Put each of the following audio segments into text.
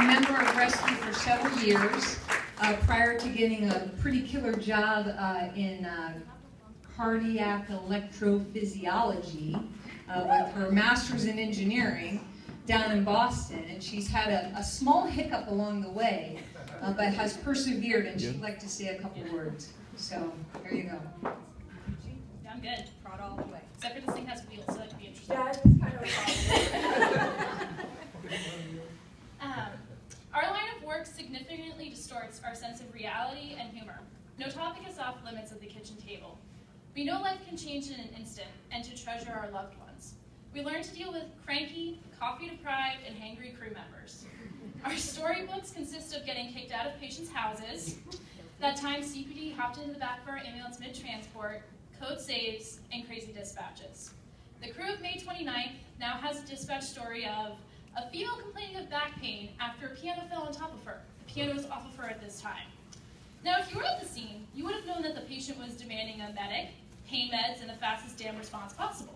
member of Rescue for several years, prior to getting a pretty killer job in cardiac electrophysiology with her master's in engineering down in Boston. And she's had a small hiccup along the way, but has persevered, and she'd like to say a couple words. So, there you go. I'm good. Proud all the way. Except for this thing has wheels, so that could be interesting. Yeah, it's kind of a problem. Our line of work significantly distorts our sense of reality and humor. No topic is off limits at the kitchen table. We know life can change in an instant, and to treasure our loved ones. We learn to deal with cranky, coffee-deprived, and hangry crew members. Our storybooks consist of getting kicked out of patients' houses, that time CPD hopped into the back of our ambulance mid-transport, code saves, and crazy dispatches. The crew of May 29th now has a dispatch story of a female complaining of back pain after a piano fell on top of her. The piano was off of her at this time. Now, if you were at the scene, you would have known that the patient was demanding a medic, pain meds, and the fastest damn response possible.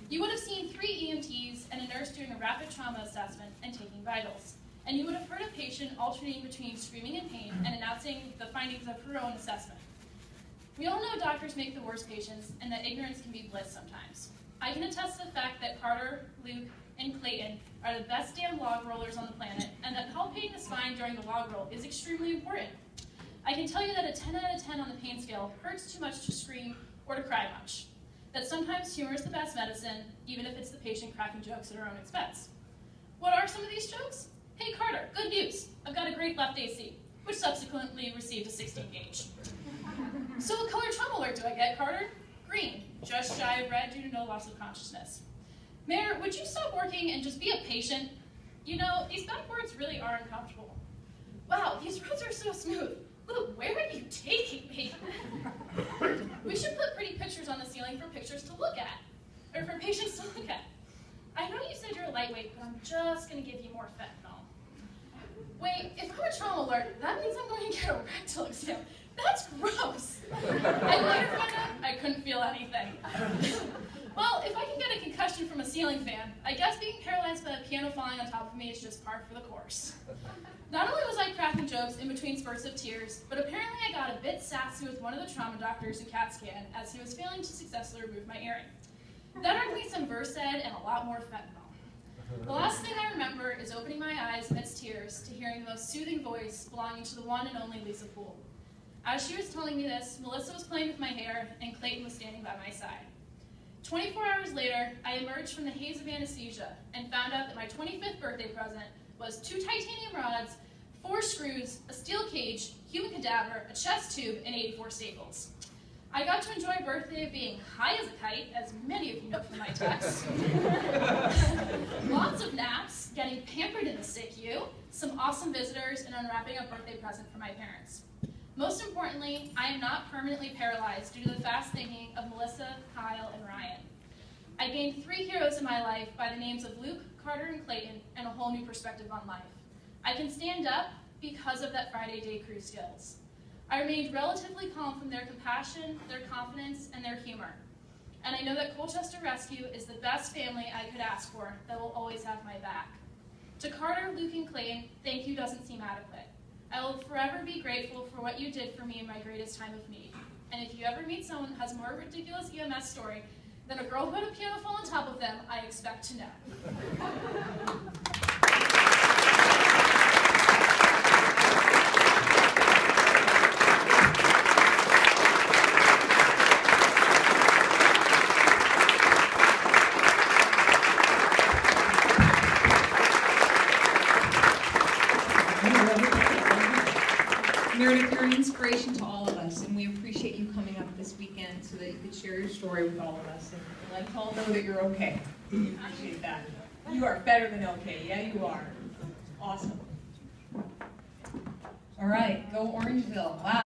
You would have seen 3 EMTs and a nurse doing a rapid trauma assessment and taking vitals. And you would have heard a patient alternating between screaming in pain and announcing the findings of her own assessment. We all know doctors make the worst patients, and that ignorance can be bliss sometimes. I can attest to the fact that Carter, Luke, and Clayton are the best damn log rollers on the planet, and that palpating the spine during the log roll is extremely important. I can tell you that a 10 out of 10 on the pain scale hurts too much to scream or to cry much. That sometimes humor is the best medicine, even if it's the patient cracking jokes at her own expense. What are some of these jokes? Hey Carter, good news. I've got a great left AC, which subsequently received a 16 gauge. So what color trauma alert do I get, Carter? Green, just shy of red due to no loss of consciousness. Mayor, would you stop working and just be a patient? You know, these backboards really are uncomfortable. Wow, these roads are so smooth. Luke, where are you taking me? We should put pretty pictures on the ceiling for pictures to look at, or for patients to look at. I know you said you're a lightweight, but I'm just going to give you more fentanyl. Wait, if I'm a trauma alert, that means I'm going to get a rectal exam. That's gross. I later found out I couldn't feel anything. Well, if I can get a concussion from a ceiling fan, I guess being paralyzed by a piano falling on top of me is just par for the course. Not only was I cracking jokes in between spurts of tears, but apparently I got a bit sassy with one of the trauma doctors in CAT scan as he was failing to successfully remove my earring. Then earned me some Versed and a lot more fentanyl. The last thing I remember is opening my eyes amidst tears to hearing the most soothing voice belonging to the one and only Lisa Poole. As she was telling me this, Melissa was playing with my hair and Clayton was standing by my side. 24 hours later, I emerged from the haze of anesthesia and found out that my 25th birthday present was 2 titanium rods, 4 screws, a steel cage, human cadaver, a chest tube, and 84 staples. I got to enjoy a birthday of being high as a kite, as many of you know from my text. Lots of naps, getting pampered in the SICU, some awesome visitors, and unwrapping a birthday present for my parents. Most importantly, I am not permanently paralyzed due to the fast thinking of Melissa, Kyle, and Ryan. I gained 3 heroes in my life by the names of Luke, Carter, and Clayton, and a whole new perspective on life. I can stand up because of that Friday day crew skills. I remained relatively calm from their compassion, their confidence, and their humor. And I know that Colchester Rescue is the best family I could ask for that will always have my back. To Carter, Luke, and Clayton, thank you doesn't seem adequate. I will forever be grateful for what you did for me in my greatest time of need. And if you ever meet someone who has a more ridiculous EMS story than a girl who had a piano fall on top of them, I expect to know. Meredith, you're an inspiration to all of us, and we appreciate you coming up this weekend so that you could share your story with all of us and let all know that you're okay. We appreciate that. You are better than okay. Yeah, you are. Awesome. All right, go Orangeville. Wow.